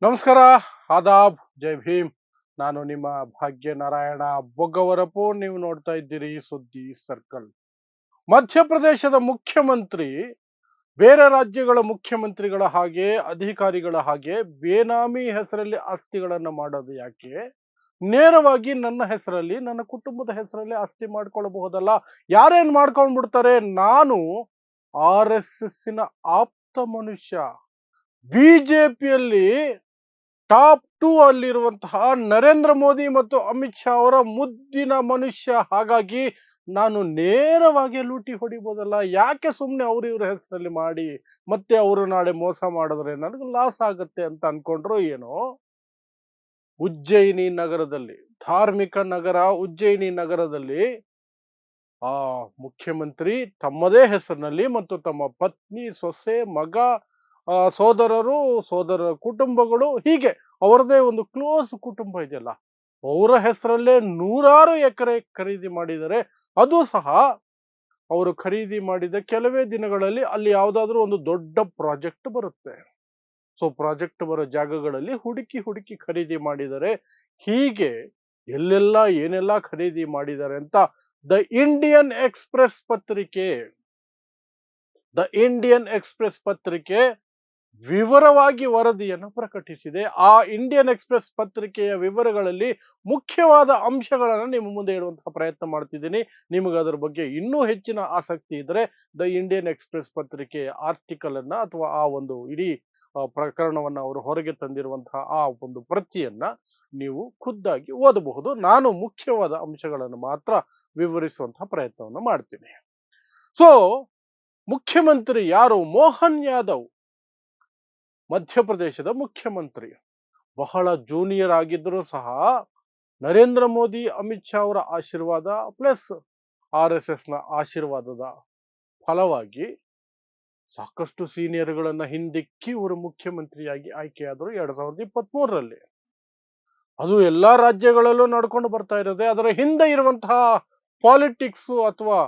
ನಮಸ್ಕಾರ, ಆದಾಬ್, ಜೈ ಭೀಮ್. ನಾನು ನಿಮ್ಮ ಭಾಗ್ಯನಾರಾಯಣ ಬೊಗ್ಗವರಪು. ನೀವು ನೋಡ್ತಾ ಇದ್ದೀರಿ ಸುದ್ದಿ ಸರ್ಕಲ್. ಮಧ್ಯಪ್ರದೇಶದ ಮುಖ್ಯಮಂತ್ರಿ ಬೇರೆ ರಾಜ್ಯಗಳ ಮುಖ್ಯಮಂತ್ರಿಗಳ ಹಾಗೆ, ಅಧಿಕಾರಿಗಳ ಹಾಗೆ ಬೇನಾಮಿ ಹೆಸರಲ್ಲಿ ಆಸ್ತಿಗಳನ್ನ ಮಾಡೋದು ಯಾಕೆ? ನೇರವಾಗಿ ನನ್ನ ಹೆಸರಲ್ಲಿ, ನನ್ನ ಕುಟುಂಬದ ಹೆಸರಲ್ಲಿ ಆಸ್ತಿ ಮಾಡ್ಕೊಳ್ಳಬಹುದಲ್ಲ? ಯಾರೇನ್ ಮಾಡ್ಕೊಂಡ್ಬಿಡ್ತಾರೆ? ನಾನು RSSನ ಆಪ್ತ ಮನುಷ್ಯ. ಬಿಜೆಪಿಯಲ್ಲಿ ಟಾಪ್ 2 ಅಲ್ಲಿರುವಂತಹ ನರೇಂದ್ರ ಮೋದಿ ಮತ್ತು ಅಮಿತ್ ಶಾ ಅವರ ಮುದ್ದಿನ ಮನುಷ್ಯ. ಹಾಗಾಗಿ ನಾನು ನೇರವಾಗಿ ಲೂಟಿ ಹೊಡಿಬೋದಲ್ಲ? ಯಾಕೆ ಸುಮ್ಮನೆ ಅವ್ರ ಇವ್ರ ಹೆಸರಲ್ಲಿ ಮಾಡಿ ಮತ್ತೆ ಅವರು ನಾಳೆ ಮೋಸ ಮಾಡಿದ್ರೆ ನನಗೆ ಲಾಸ್ ಆಗುತ್ತೆ ಅಂತ ಅನ್ಕೊಂಡ್ರು ಏನೋ. ಉಜ್ಜಯಿನಿ ನಗರದಲ್ಲಿ, ಧಾರ್ಮಿಕ ನಗರ ಉಜ್ಜಯಿನಿ ನಗರದಲ್ಲಿ ಆ ಮುಖ್ಯಮಂತ್ರಿ ತಮ್ಮದೇ ಹೆಸರಿನಲ್ಲಿ ಮತ್ತು ತಮ್ಮ ಪತ್ನಿ, ಸೊಸೆ, ಮಗ, ಸೋದರರು, ಸೋದರರ ಕುಟುಂಬಗಳು, ಹೀಗೆ ಅವರದೇ ಒಂದು ಕ್ಲೋಸ್ ಕುಟುಂಬ ಇದೆಯಲ್ಲ, ಅವರ ಹೆಸರಲ್ಲೇ ನೂರಾರು ಎಕರೆ ಖರೀದಿ ಮಾಡಿದರೆ. ಅದು ಸಹ ಅವರು ಖರೀದಿ ಮಾಡಿದ ಕೆಲವೇ ದಿನಗಳಲ್ಲಿ ಅಲ್ಲಿ ಯಾವುದಾದ್ರೂ ಒಂದು ದೊಡ್ಡ ಪ್ರಾಜೆಕ್ಟ್ ಬರುತ್ತೆ. ಸೊ ಪ್ರಾಜೆಕ್ಟ್ ಬರೋ ಜಾಗಗಳಲ್ಲಿ ಹುಡುಕಿ ಹುಡುಕಿ ಖರೀದಿ ಮಾಡಿದರೆ. ಹೀಗೆ ಎಲ್ಲೆಲ್ಲ ಏನೆಲ್ಲ ಖರೀದಿ ಮಾಡಿದ್ದಾರೆ ಅಂತ ದ ಇಂಡಿಯನ್ ಎಕ್ಸ್‌ಪ್ರೆಸ್ ಪತ್ರಿಕೆ ದ ಇಂಡಿಯನ್ ಎಕ್ಸ್‌ಪ್ರೆಸ್ ಪತ್ರಿಕೆ ವಿವರವಾಗಿ ವರದಿಯನ್ನು ಪ್ರಕಟಿಸಿದೆ. ಆ ಇಂಡಿಯನ್ ಎಕ್ಸ್‌ಪ್ರೆಸ್ ಪತ್ರಿಕೆಯ ವಿವರಗಳಲ್ಲಿ ಮುಖ್ಯವಾದ ಅಂಶಗಳನ್ನು ನಿಮ್ಮ ಮುಂದೆ ಇಡುವಂತಹ ಪ್ರಯತ್ನ ಮಾಡ್ತಿದ್ದೀನಿ. ನಿಮಗೆ ಅದರ ಬಗ್ಗೆ ಇನ್ನೂ ಹೆಚ್ಚಿನ ಆಸಕ್ತಿ ಇದ್ದರೆ ದ ಇಂಡಿಯನ್ ಎಕ್ಸ್‌ಪ್ರೆಸ್ ಪತ್ರಿಕೆಯ ಆರ್ಟಿಕಲ್ ಅನ್ನ ಅಥವಾ ಆ ಒಂದು ಇಡೀ ಪ್ರಕರಣವನ್ನು ಅವರು ಹೊರಗೆ ತಂದಿರುವಂತಹ ಆ ಒಂದು ಪ್ರತಿಯನ್ನ ನೀವು ಖುದ್ದಾಗಿ ಓದಬಹುದು. ನಾನು ಮುಖ್ಯವಾದ ಅಂಶಗಳನ್ನು ಮಾತ್ರ ವಿವರಿಸುವಂತಹ ಪ್ರಯತ್ನವನ್ನು ಮಾಡ್ತೀನಿ. ಸೊ ಮುಖ್ಯಮಂತ್ರಿ ಯಾರು? ಮೋಹನ್ ಯಾದವ್, ಮಧ್ಯಪ್ರದೇಶದ ಮುಖ್ಯಮಂತ್ರಿ. ಬಹಳ ಜೂನಿಯರ್ ಆಗಿದ್ದರೂ ಸಹ ನರೇಂದ್ರ ಮೋದಿ, ಅಮಿತ್ ಶಾ ಅವರ ಆಶೀರ್ವಾದ ಪ್ಲಸ್ RSSನ ಆಶೀರ್ವಾದದ ಫಲವಾಗಿ ಸಾಕಷ್ಟು ಸೀನಿಯರ್ಗಳನ್ನ ಹಿಂದಿಕ್ಕಿ ಇವರು ಮುಖ್ಯಮಂತ್ರಿಯಾಗಿ ಆಯ್ಕೆಯಾದರು 2023ರಲ್ಲಿ. ಅದು ಎಲ್ಲಾ ರಾಜ್ಯಗಳಲ್ಲೂ ನಡ್ಕೊಂಡು ಬರ್ತಾ ಇರೋದೆ. ಅದರ ಹಿಂದೆ ಇರುವಂತಹ ಪಾಲಿಟಿಕ್ಸ್ ಅಥವಾ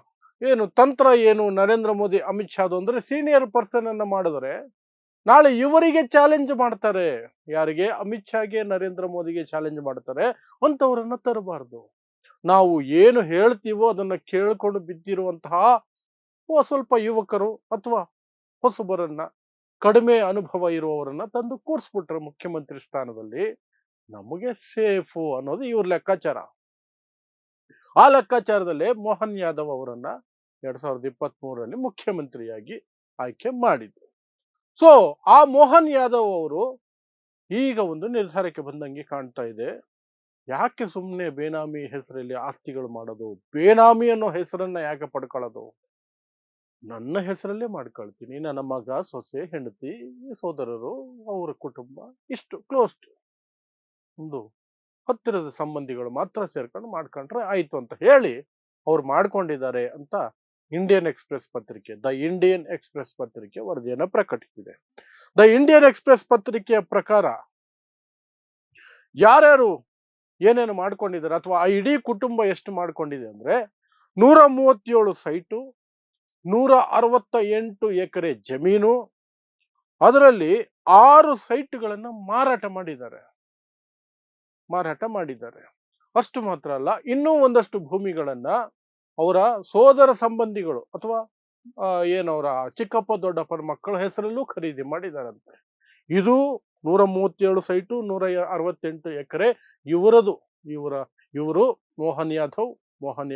ಏನು ತಂತ್ರ ಏನು ನರೇಂದ್ರ ಮೋದಿ, ಅಮಿತ್ ಶಾದು ಅಂದ್ರೆ ಸೀನಿಯರ್ ಪರ್ಸನ್ ಅನ್ನ ಮಾಡಿದ್ರೆ ನಾಳೆ ಇವರಿಗೆ ಚಾಲೆಂಜ್ ಮಾಡ್ತಾರೆ. ಯಾರಿಗೆ? ಅಮಿತ್ ಶಾಗೆ, ನರೇಂದ್ರ ಮೋದಿಗೆ ಚಾಲೆಂಜ್ ಮಾಡ್ತಾರೆ. ಅಂತವರನ್ನ ತರಬಾರ್ದು. ನಾವು ಏನು ಹೇಳ್ತೀವೋ ಅದನ್ನ ಕೇಳ್ಕೊಂಡು ಬಿದ್ದಿರುವಂತಹ ಸ್ವಲ್ಪ ಯುವಕರು ಅಥವಾ ಹೊಸಬರನ್ನ, ಕಡಿಮೆ ಅನುಭವ ಇರುವವರನ್ನ ತಂದು ಕೂರಿಸ್ಬಿಟ್ರೆ ಮುಖ್ಯಮಂತ್ರಿ ಸ್ಥಾನದಲ್ಲಿ ನಮಗೆ ಸೇಫು ಅನ್ನೋದು ಇವ್ರ ಲೆಕ್ಕಾಚಾರ. ಆ ಲೆಕ್ಕಾಚಾರದಲ್ಲೇ ಮೋಹನ್ ಯಾದವ್ ಅವರನ್ನ 2023ರಲ್ಲಿ ಮುಖ್ಯಮಂತ್ರಿಯಾಗಿ ಆಯ್ಕೆ ಮಾಡಿದ್ರು. ಸೊ ಆ ಮೋಹನ್ ಯಾದವ್ ಅವರು ಈಗ ಒಂದು ನಿರ್ಧಾರಕ್ಕೆ ಬಂದಂಗೆ ಕಾಣ್ತಾ ಇದೆ. ಯಾಕೆ ಸುಮ್ಮನೆ ಬೇನಾಮಿ ಹೆಸರಲ್ಲಿ ಆಸ್ತಿಗಳು ಮಾಡೋದು? ಬೇನಾಮಿ ಅನ್ನೋ ಹೆಸರನ್ನ ಯಾಕೆ ಪಡ್ಕೊಳ್ಳೋದು? ನನ್ನ ಹೆಸರಲ್ಲೇ ಮಾಡ್ಕೊಳ್ತೀನಿ. ನನ್ನ ಮಗ, ಸೊಸೆ, ಹೆಂಡತಿ, ಸೋದರರು, ಅವರ ಕುಟುಂಬ, ಇಷ್ಟು ಕ್ಲೋಸ್ ಒಂದು ಹತ್ತಿರದ ಸಂಬಂಧಿಗಳು ಮಾತ್ರ ಸೇರ್ಕೊಂಡು ಮಾಡ್ಕೊಂಡ್ರೆ ಆಯ್ತು ಅಂತ ಹೇಳಿ ಅವ್ರು ಮಾಡ್ಕೊಂಡಿದ್ದಾರೆ ಅಂತ ಇಂಡಿಯನ್ ಎಕ್ಸ್‌ಪ್ರೆಸ್ ಪತ್ರಿಕೆ, ದ ಇಂಡಿಯನ್ ಎಕ್ಸ್‌ಪ್ರೆಸ್ ಪತ್ರಿಕೆ ವರದಿಯನ್ನು ಪ್ರಕಟಿಸಿದೆ. ದ ಇಂಡಿಯನ್ ಎಕ್ಸ್‌ಪ್ರೆಸ್ ಪತ್ರಿಕೆಯ ಪ್ರಕಾರ ಯಾರ್ಯಾರು ಏನೇನು ಮಾಡ್ಕೊಂಡಿದ್ದಾರೆ ಅಥವಾ ಆ ಇಡೀ ಕುಟುಂಬ ಎಷ್ಟು ಮಾಡ್ಕೊಂಡಿದೆ ಅಂದ್ರೆ 137 ಸೈಟು, 168 ಎಕರೆ ಜಮೀನು, ಅದರಲ್ಲಿ 6 ಸೈಟ್ಗಳನ್ನು ಮಾರಾಟ ಮಾಡಿದ್ದಾರೆ. ಅಷ್ಟು ಮಾತ್ರ ಅಲ್ಲ, ಇನ್ನೂ ಒಂದಷ್ಟು ಭೂಮಿಗಳನ್ನ ಅವರ ಸೋದರ ಸಂಬಂಧಿಗಳು ಅಥವಾ ಏನವರ ಚಿಕ್ಕಪ್ಪ ದೊಡ್ಡಪ್ಪನ ಮಕ್ಕಳ ಹೆಸರಲ್ಲೂ ಖರೀದಿ ಮಾಡಿದಾರಂತೆ. ಇದು 137 ಸೈಟು, 168 ಎಕರೆ ಇವರದು. ಇವರು ಮೋಹನ್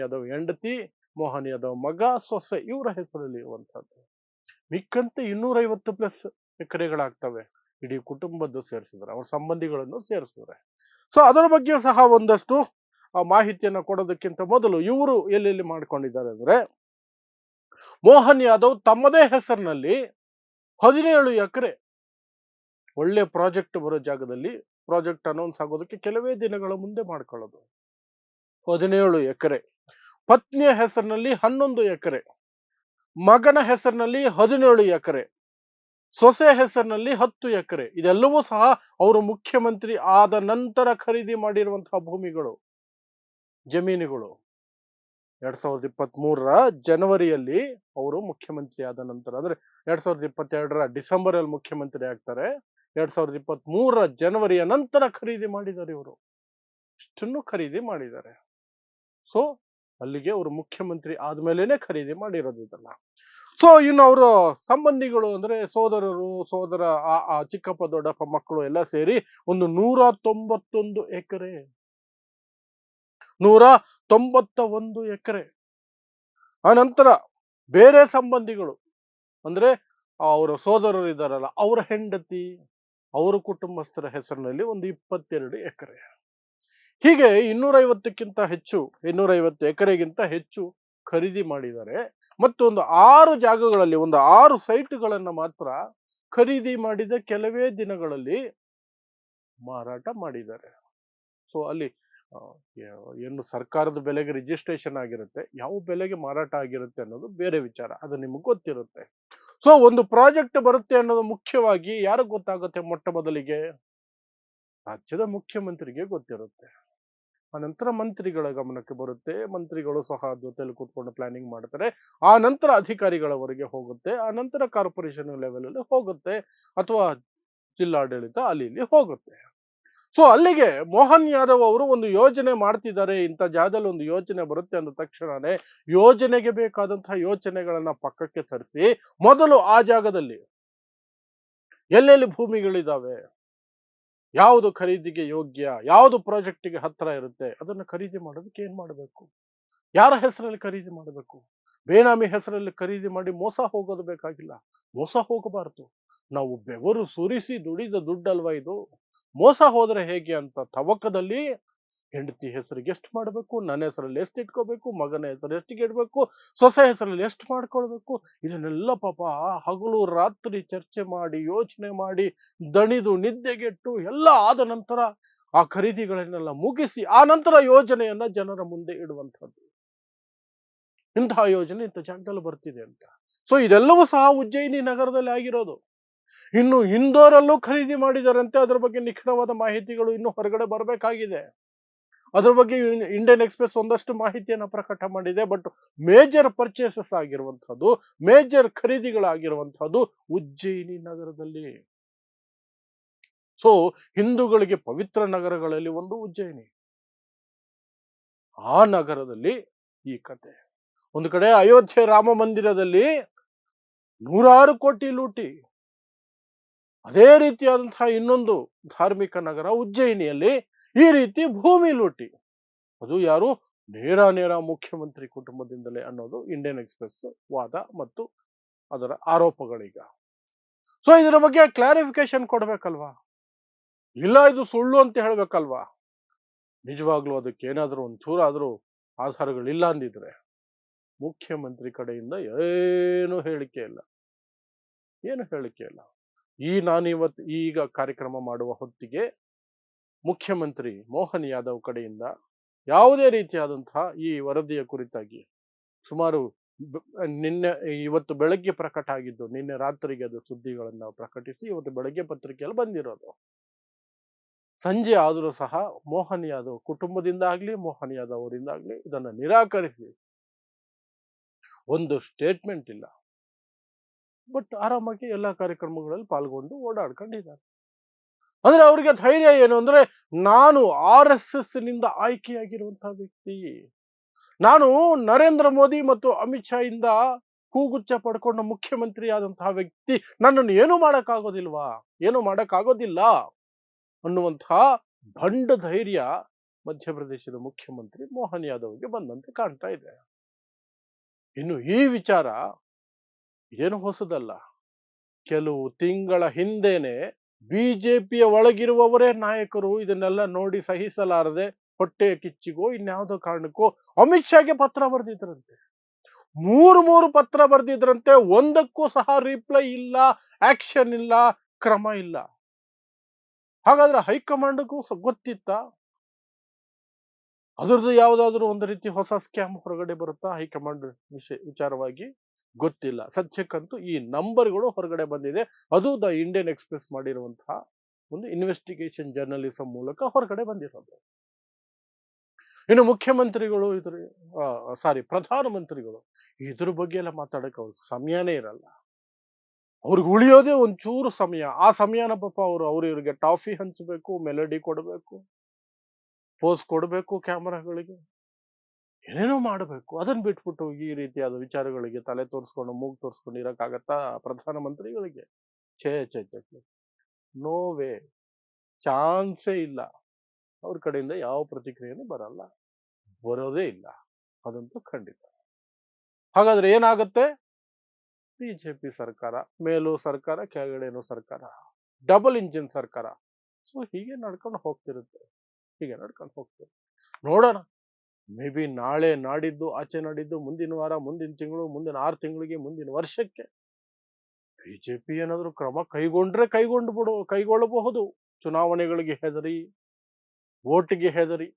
ಯಾದವ್ ಹೆಂಡತಿ, ಮೋಹನ್ ಯಾದವ್ ಮಗ, ಸೊಸೆ ಇವರ ಹೆಸರಲ್ಲಿ ಇರುವಂತಹದ್ದು. ಮಿಕ್ಕಂತೆ 250 ಪ್ಲಸ್ ಎಕರೆಗಳಾಗ್ತವೆ ಇಡೀ ಕುಟುಂಬದ್ದು ಸೇರಿಸಿದ್ರೆ, ಅವ್ರ ಸಂಬಂಧಿಗಳನ್ನು ಸೇರಿಸಿದ್ರೆ. ಸೊ ಅದರ ಬಗ್ಗೆ ಸಹ ಒಂದಷ್ಟು ಮಾಹಿತಿಯನ್ನು ಕೊಡೋದಕ್ಕಿಂತ ಮೊದಲು ಇವರು ಎಲ್ಲೆಲ್ಲಿ ಮಾಡ್ಕೊಂಡಿದ್ದಾರೆ ಅಂದ್ರೆ, ಮೋಹನ್ ಯಾದವ್ ತಮ್ಮದೇ ಹೆಸರಿನಲ್ಲಿ 17 ಎಕರೆ ಒಳ್ಳೆ ಪ್ರಾಜೆಕ್ಟ್ ಬರೋ ಜಾಗದಲ್ಲಿ, ಪ್ರಾಜೆಕ್ಟ್ ಅನೌನ್ಸ್ ಆಗೋದಕ್ಕೆ ಕೆಲವೇ ದಿನಗಳ ಮುಂದೆ ಮಾಡ್ಕೊಳ್ಳೋದು. 17 ಎಕರೆ. ಪತ್ನಿಯ ಹೆಸರಿನಲ್ಲಿ 11 ಎಕರೆ, ಮಗನ ಹೆಸರಿನಲ್ಲಿ 17 ಎಕರೆ, ಸೊಸೆ ಹೆಸರಿನಲ್ಲಿ 10 ಎಕರೆ. ಇದೆಲ್ಲವೂ ಸಹ ಅವರು ಮುಖ್ಯಮಂತ್ರಿ ಆದ ನಂತರ ಖರೀದಿ ಮಾಡಿರುವಂತಹ ಭೂಮಿಗಳು, ಜಮೀನುಗಳು. 2023ರ ಜನವರಿಯಲ್ಲಿ ಅವರು ಮುಖ್ಯಮಂತ್ರಿ ಆದ ನಂತರ, ಅಂದ್ರೆ 2022ರ ಡಿಸೆಂಬರ್ ಅಲ್ಲಿ ಮುಖ್ಯಮಂತ್ರಿ ಆಗ್ತಾರೆ. 2023 ಜನವರಿಯ ನಂತರ ಖರೀದಿ ಮಾಡಿದ್ದಾರೆ ಇವರು. ಇಷ್ಟನ್ನು ಖರೀದಿ ಮಾಡಿದ್ದಾರೆ. ಸೊ ಅಲ್ಲಿಗೆ ಅವರು ಮುಖ್ಯಮಂತ್ರಿ ಆದ್ಮೇಲೆನೆ ಖರೀದಿ ಮಾಡಿರೋದು ಇದನ್ನ. ಸೊ ಇನ್ನು ಅವರ ಸಂಬಂಧಿಗಳು ಅಂದ್ರೆ ಸೋದರರು, ಸೋದರ ಆ ಚಿಕ್ಕಪ್ಪ ದೊಡ್ಡಪ್ಪ ಮಕ್ಕಳು ಎಲ್ಲ ಸೇರಿ ಒಂದು 191 ಎಕರೆ, 191 ಎಕರೆ. ಆ ನಂತರ ಬೇರೆ ಸಂಬಂಧಿಗಳು ಅಂದ್ರೆ ಅವರ ಸೋದರರು ಇದ್ದಾರಲ್ಲ, ಅವರ ಹೆಂಡತಿ, ಅವರ ಕುಟುಂಬಸ್ಥರ ಹೆಸರಿನಲ್ಲಿ ಒಂದು 22 ಎಕರೆ. ಹೀಗೆ 250ಕ್ಕಿಂತ ಹೆಚ್ಚು, 250 ಎಕರೆಗಿಂತ ಹೆಚ್ಚು ಖರೀದಿ ಮಾಡಿದ್ದಾರೆ. ಮತ್ತು ಒಂದು 6 ಜಾಗಗಳಲ್ಲಿ, ಒಂದು 6 ಸೈಟ್ಗಳನ್ನ ಮಾತ್ರ ಖರೀದಿ ಮಾಡಿದ ಕೆಲವೇ ದಿನಗಳಲ್ಲಿ ಮಾರಾಟ ಮಾಡಿದ್ದಾರೆ. ಸೊ ಅಲ್ಲಿ ಏನು ಸರ್ಕಾರದ ಬೆಲೆಗೆ ರಿಜಿಸ್ಟ್ರೇಷನ್ ಆಗಿರುತ್ತೆ, ಯಾವ ಬೆಲೆಗೆ ಮಾರಾಟ ಆಗಿರುತ್ತೆ ಅನ್ನೋದು ಬೇರೆ ವಿಚಾರ, ಅದು ನಿಮಗೆ ಗೊತ್ತಿರುತ್ತೆ. ಸೊ ಒಂದು ಪ್ರಾಜೆಕ್ಟ್ ಬರುತ್ತೆ ಅನ್ನೋದು ಮುಖ್ಯವಾಗಿ ಯಾರಿಗೆ ಗೊತ್ತಾಗುತ್ತೆ? ಮೊಟ್ಟ ಮೊದಲಿಗೆ ರಾಜ್ಯದ ಮುಖ್ಯಮಂತ್ರಿಗೆ ಗೊತ್ತಿರುತ್ತೆ. ಆನಂತರ ಮಂತ್ರಿಗಳ ಗಮನಕ್ಕೆ ಬರುತ್ತೆ, ಮಂತ್ರಿಗಳು ಸಹ ಜೊತೆಲಿ ಕೂತ್ಕೊಂಡು ಪ್ಲಾನಿಂಗ್ ಮಾಡ್ತಾರೆ. ಆ ನಂತರ ಅಧಿಕಾರಿಗಳವರೆಗೆ ಹೋಗುತ್ತೆ, ಆ ನಂತರ ಕಾರ್ಪೊರೇಷನ್ ಲೆವೆಲ್ ಅಲ್ಲಿ ಹೋಗುತ್ತೆ, ಅಥವಾ ಜಿಲ್ಲಾಡಳಿತ ಅಲ್ಲಿ ಇಲ್ಲಿ ಹೋಗುತ್ತೆ. ಸೊ ಅಲ್ಲಿಗೆ ಮೋಹನ್ ಯಾದವ್ ಅವರು ಒಂದು ಯೋಜನೆ ಮಾಡ್ತಿದ್ದಾರೆ, ಇಂಥ ಜಾಗದಲ್ಲಿ ಒಂದು ಯೋಜನೆ ಬರುತ್ತೆ ಅಂದ ತಕ್ಷಣನೇ ಯೋಜನೆಗೆ ಬೇಕಾದಂತಹ ಯೋಚನೆಗಳನ್ನ ಪಕ್ಕಕ್ಕೆ ಸರಿಸಿ ಮೊದಲು ಆ ಜಾಗದಲ್ಲಿ ಎಲ್ಲೆಲ್ಲಿ ಭೂಮಿಗಳಿದಾವೆ, ಯಾವುದು ಖರೀದಿಗೆ ಯೋಗ್ಯ, ಯಾವುದು ಪ್ರಾಜೆಕ್ಟಿಗೆ ಹತ್ರ ಇರುತ್ತೆ, ಅದನ್ನು ಖರೀದಿ ಮಾಡೋದಕ್ಕೆ ಏನ್ ಮಾಡಬೇಕು, ಯಾರ ಹೆಸರಲ್ಲಿ ಖರೀದಿ ಮಾಡಬೇಕು. ಬೇನಾಮಿ ಹೆಸರಲ್ಲಿ ಖರೀದಿ ಮಾಡಿ ಮೋಸ ಹೋಗೋದು ಬೇಕಾಗಿಲ್ಲ, ಮೋಸ ಹೋಗಬಾರದು. ನಾವು ಬೆವರು ಸುರಿಸಿ ದುಡಿದ ದುಡ್ಡಲ್ವಾ ಇದು, ಮೋಸ ಹೋದ್ರೆ ಹೇಗೆ ಅಂತ ತವಕದಲ್ಲಿ ಹೆಂಡತಿ ಹೆಸರಿಗೆ ಎಷ್ಟು ಮಾಡಬೇಕು, ನನ್ನ ಹೆಸರಲ್ಲಿ ಎಷ್ಟು ಇಟ್ಕೋಬೇಕು, ಮಗನ ಹೆಸರು ಎಷ್ಟಿಗೆ ಇಡಬೇಕು, ಸೊಸೆ ಹೆಸರಲ್ಲಿ ಎಷ್ಟು ಮಾಡ್ಕೊಳ್ಬೇಕು, ಇದನ್ನೆಲ್ಲ ಪಾಪ ಹಗಲು ರಾತ್ರಿ ಚರ್ಚೆ ಮಾಡಿ, ಯೋಚನೆ ಮಾಡಿ, ದಣಿದು ನಿದ್ದೆಗೆಟ್ಟು ಎಲ್ಲ ಆದ ನಂತರ ಆ ಖರೀದಿಗಳನ್ನೆಲ್ಲ ಮುಗಿಸಿ ಆ ನಂತರ ಯೋಜನೆಯನ್ನ ಜನರ ಮುಂದೆ ಇಡುವಂಥದ್ದು. ಇಂತಹ ಯೋಜನೆ ಇಂಥ ಜಾಗದಲ್ಲಿ ಬರ್ತಿದೆ ಅಂತ. ಸೊ ಇದೆಲ್ಲವೂ ಸಹ ಉಜ್ಜಯಿನಿ ನಗರದಲ್ಲಿ ಆಗಿರೋದು. ಇನ್ನು ಇಂದೋರಲ್ಲೂ ಖರೀದಿ ಮಾಡಿದಾರಂತೆ, ಅದರ ಬಗ್ಗೆ ನಿಖರವಾದ ಮಾಹಿತಿಗಳು ಇನ್ನು ಹೊರಗಡೆ ಬರಬೇಕಾಗಿದೆ. ಅದ್ರ ಬಗ್ಗೆ ಇಂಡಿಯನ್ ಎಕ್ಸ್‌ಪ್ರೆಸ್ ಒಂದಷ್ಟು ಮಾಹಿತಿಯನ್ನ ಪ್ರಕಟ ಮಾಡಿದೆ. ಬಟ್ ಮೇಜರ್ ಪರ್ಚೇಸಸ್ ಆಗಿರುವಂತಹದ್ದು, ಮೇಜರ್ ಖರೀದಿಗಳಾಗಿರುವಂತಹದ್ದು ಉಜ್ಜಯಿನಿ ನಗರದಲ್ಲಿ. ಸೊ ಹಿಂದೂಗಳಿಗೆ ಪವಿತ್ರ ನಗರಗಳಲ್ಲಿ ಒಂದು ಉಜ್ಜಯಿನಿ. ಆ ನಗರದಲ್ಲಿ ಈ ಕತೆ. ಒಂದು ಕಡೆ ಅಯೋಧ್ಯೆ ರಾಮ ಮಂದಿರದಲ್ಲಿ 100 ಕೋಟಿ ಲೂಟಿ. ಅದೇ ರೀತಿಯಾದಂತಹ ಇನ್ನೊಂದು ಧಾರ್ಮಿಕ ನಗರ ಉಜ್ಜಯಿನಿಯಲ್ಲಿ ಈ ರೀತಿ ಭೂಮಿ ಲೂಟಿ. ಅದು ಯಾರು? ನೇರ ಮುಖ್ಯಮಂತ್ರಿ ಕುಟುಂಬದಿಂದಲೇ ಅನ್ನೋದು ಇಂಡಿಯನ್ ಎಕ್ಸ್‌ಪ್ರೆಸ್ ವಾದ ಮತ್ತು ಅದರ ಆರೋಪಗಳೀಗ. ಸೊ ಇದರ ಬಗ್ಗೆ ಕ್ಲಾರಿಫಿಕೇಶನ್ ಕೊಡ್ಬೇಕಲ್ವಾ, ಇಲ್ಲ ಇದು ಸುಳ್ಳು ಅಂತ ಹೇಳ್ಬೇಕಲ್ವಾ. ನಿಜವಾಗ್ಲೂ ಅದಕ್ಕೆ ಏನಾದ್ರೂ ಒಂಚೂರಾದ್ರೂ ಆಧಾರಗಳಿಲ್ಲ ಅಂದಿದ್ರೆ ಮುಖ್ಯಮಂತ್ರಿ ಕಡೆಯಿಂದ ಏನು ಹೇಳಿಕೆ ಇಲ್ಲ, ಏನು ಹೇಳಿಕೆ ಇಲ್ಲ. ನಾನಿವತ್ತು ಈಗ ಕಾರ್ಯಕ್ರಮ ಮಾಡುವ ಹೊತ್ತಿಗೆ ಮುಖ್ಯಮಂತ್ರಿ ಮೋಹನ್ ಯಾದವ್ ಕಡೆಯಿಂದ ಯಾವುದೇ ರೀತಿಯಾದಂತಹ ಈ ವರದಿಯ ಕುರಿತಾಗಿ ಸುಮಾರು ಇವತ್ತು ಬೆಳಗ್ಗೆ ಪ್ರಕಟ ಆಗಿದ್ದು, ನಿನ್ನೆ ರಾತ್ರಿಗೆ ಅದು ಸುದ್ದಿಗಳನ್ನು ಪ್ರಕಟಿಸಿ ಇವತ್ತು ಬೆಳಗ್ಗೆ ಪತ್ರಿಕೆಯಲ್ಲಿ ಬಂದಿರೋದು. ಸಂಜೆ ಆದರೂ ಸಹ ಮೋಹನ್ ಯಾದವ್ ಕುಟುಂಬದಿಂದ ಆಗ್ಲಿ, ಮೋಹನ್ ಯಾದವ್ ಅವರಿಂದಾಗ್ಲಿ ಇದನ್ನ ನಿರಾಕರಿಸಿ ಒಂದು ಸ್ಟೇಟ್ಮೆಂಟ್ ಇಲ್ಲ. ಬಟ್ ಆರಾಮಾಗಿ ಎಲ್ಲಾ ಕಾರ್ಯಕ್ರಮಗಳಲ್ಲಿ ಪಾಲ್ಗೊಂಡು ಓಡಾಡ್ಕೊಂಡಿದ್ದಾರೆ. ಅಂದ್ರೆ ಅವ್ರಿಗೆ ಧೈರ್ಯ ಏನು ಅಂದ್ರೆ, ನಾನು RSS ನಿಂದ ಆಯ್ಕೆಯಾಗಿರುವಂತಹ ವ್ಯಕ್ತಿ, ನಾನು ನರೇಂದ್ರ ಮೋದಿ ಮತ್ತು ಅಮಿತ್ ಶಾ ಇಂದ ಕೂಗುಚ್ಚ ಪಡ್ಕೊಂಡ ಮುಖ್ಯಮಂತ್ರಿ ಆದಂತಹ ವ್ಯಕ್ತಿ, ನನ್ನನ್ನು ಏನು ಮಾಡಕ್ಕಾಗೋದಿಲ್ವಾ, ಏನು ಮಾಡಕ್ಕಾಗೋದಿಲ್ಲ ಅನ್ನುವಂತಹ ಬಂಡ ಧೈರ್ಯ ಮಧ್ಯಪ್ರದೇಶದ ಮುಖ್ಯಮಂತ್ರಿ ಮೋಹನ್ ಯಾದವ್ಗೆ ಬಂದಂತೆ ಕಾಣ್ತಾ ಇದೆ. ಇನ್ನು ಈ ವಿಚಾರ ಏನು ಹೊಸದಲ್ಲ. ಕೆಲವು ತಿಂಗಳ ಹಿಂದೆನೆ ಬಿಜೆಪಿಯ ಒಳಗಿರುವವರೇ ನಾಯಕರು ಇದನ್ನೆಲ್ಲ ನೋಡಿ ಸಹಿಸಲಾರದೆ ಹೊಟ್ಟೆಯ ಕಿಚ್ಚಿಗೋ ಇನ್ಯಾವುದೋ ಕಾರಣಕ್ಕೋ ಅಮಿತ್ ಶಾಗೆ ಪತ್ರ ಬರೆದಿದ್ರಂತೆ. 3 ಪತ್ರ ಬರೆದಿದ್ರಂತೆ, ಒಂದಕ್ಕೂ ಸಹ ರಿಪ್ಲೈ ಇಲ್ಲ, ಆಕ್ಷನ್ ಇಲ್ಲ, ಕ್ರಮ ಇಲ್ಲ. ಹಾಗಾದ್ರೆ ಹೈಕಮಾಂಡ್ಗೂ ಗೊತ್ತಿತ್ತ ಅದ್ರದ್ದು ಯಾವುದಾದ್ರೂ ಒಂದು ರೀತಿ ಹೊಸ ಸ್ಕ್ಯಾಮ್ ಹೊರಗಡೆ ಬರುತ್ತಾ ಹೈಕಮಾಂಡ್ ವಿಚಾರವಾಗಿ? ಗೊತ್ತಿಲ್ಲ. ಸದ್ಯಕ್ಕಂತೂ ಈ ನಂಬರ್ಗಳು ಹೊರಗಡೆ ಬಂದಿದೆ. ಅದು ದ ಇಂಡಿಯನ್ ಎಕ್ಸ್‌ಪ್ರೆಸ್ ಮಾಡಿರುವಂತಹ ಒಂದು ಇನ್ವೆಸ್ಟಿಗೇಷನ್ ಜರ್ನಲಿಸಂ ಮೂಲಕ ಹೊರಗಡೆ ಬಂದಿರೋದು. ಇನ್ನು ಮುಖ್ಯಮಂತ್ರಿಗಳು ಪ್ರಧಾನಮಂತ್ರಿಗಳು ಇದ್ರ ಬಗ್ಗೆ ಎಲ್ಲ ಮಾತಾಡಕ್ಕೆ ಅವ್ರಿಗೆ ಸಮಯನೇ ಇರಲ್ಲ. ಅವ್ರಿಗೆ ಉಳಿಯೋದೇ ಒಂಚೂರು ಸಮಯ. ಆ ಸಮಯನ ಪಾಪ ಅವ್ರು ಇವ್ರಿಗೆ ಟಾಫಿ ಹಂಚಬೇಕು, ಮೆಲೋಡಿ ಕೊಡಬೇಕು, ಪೋಸ್ ಕೊಡಬೇಕು ಕ್ಯಾಮರಾಗಳಿಗೆ, ಏನೇನೋ ಮಾಡಬೇಕು. ಅದನ್ನ ಬಿಟ್ಬಿಟ್ಟು ಈ ರೀತಿಯಾದ ವಿಚಾರಗಳಿಗೆ ತಲೆ ತೋರಿಸ್ಕೊಂಡು ಮೂಗು ತೋರಿಸ್ಕೊಂಡು ಇರಕ್ಕಾಗತ್ತಾ ಪ್ರಧಾನಮಂತ್ರಿಗಳಿಗೆ? ಛೇ ಛೇ ಛೇ ಛೇ, ನೋ ವೇ, ಚಾನ್ಸೇ ಇಲ್ಲ. ಅವ್ರ ಕಡೆಯಿಂದ ಯಾವ ಪ್ರತಿಕ್ರಿಯೆನೂ ಬರಲ್ಲ, ಬರೋದೇ ಇಲ್ಲ, ಅದಂತೂ ಖಂಡಿತ. ಹಾಗಾದ್ರೆ ಏನಾಗುತ್ತೆ? ಬಿಜೆಪಿ ಸರ್ಕಾರ, ಮೇಲೂ ಸರ್ಕಾರ, ಕೆಳಗಡೆನೂ ಸರ್ಕಾರ, ಡಬಲ್ ಇಂಜಿನ್ ಸರ್ಕಾರ. ಸೊ ಹೀಗೆ ನಡ್ಕೊಂಡು ಹೋಗ್ತಿರುತ್ತೆ, ಹೀಗೆ ನಡ್ಕೊಂಡು ಹೋಗ್ತಿರುತ್ತೆ. ನೋಡೋಣ, ಮೇ ಬಿ ನಾಳೆ, ನಾಡಿದ್ದು, ಆಚೆ ನಾಡಿದ್ದು, ಮುಂದಿನ ವಾರ, ಮುಂದಿನ ತಿಂಗಳು, ಮುಂದಿನ 6 ತಿಂಗಳಿಗೆ, ಮುಂದಿನ ವರ್ಷಕ್ಕೆ ಬಿಜೆಪಿ ಏನಾದರೂ ಕ್ರಮ ಕೈಗೊಂಡ್ರೆ ಕೈಗೊಳ್ಳಬಹುದು. ಚುನಾವಣೆಗಳಿಗೆ ಹೆದರಿ, ವೋಟಿಗೆ ಹೆದರಿ,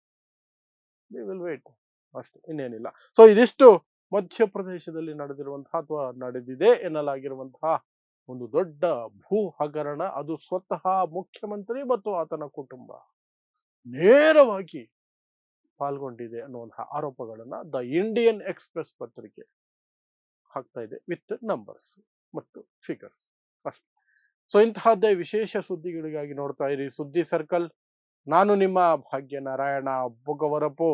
ವಿ ವಿಲ್ ವೇಟ್, ಅಷ್ಟೇ, ಇನ್ನೇನಿಲ್ಲ. ಸೊ ಇದಿಷ್ಟು ಮಧ್ಯಪ್ರದೇಶದಲ್ಲಿ ನಡೆದಿರುವಂತಹ ಅಥವಾ ನಡೆದಿದೆ ಎನ್ನಲಾಗಿರುವಂತಹ ಒಂದು ದೊಡ್ಡ ಭೂ ಹಗರಣ. ಅದು ಸ್ವತಃ ಮುಖ್ಯಮಂತ್ರಿ ಮತ್ತು ಆತನ ಕುಟುಂಬ ನೇರವಾಗಿ ಪಾಲ್ಗೊಂಡಿದೆ ಅನ್ನುವಂತಹ ಆರೋಪಗಳನ್ನ ದ ಇಂಡಿಯನ್ ಎಕ್ಸ್‌ಪ್ರೆಸ್ ಪತ್ರಿಕೆ ಹಾಕ್ತಾ ಇದೆ ವಿತ್ ನಂಬರ್ಸ್ ಮತ್ತು ಫಿಗರ್ಸ್ ಅಷ್ಟೇ. ಸೊ ಇಂತಹದ್ದೇ ವಿಶೇಷ ಸುದ್ದಿಗಳಿಗಾಗಿ ನೋಡ್ತಾ ಇರಿ ಸುದ್ದಿ ಸರ್ಕಲ್. ನಾನು ನಿಮ್ಮ ಭಾಗ್ಯನಾರಾಯಣ ಬೊಗವರಪು.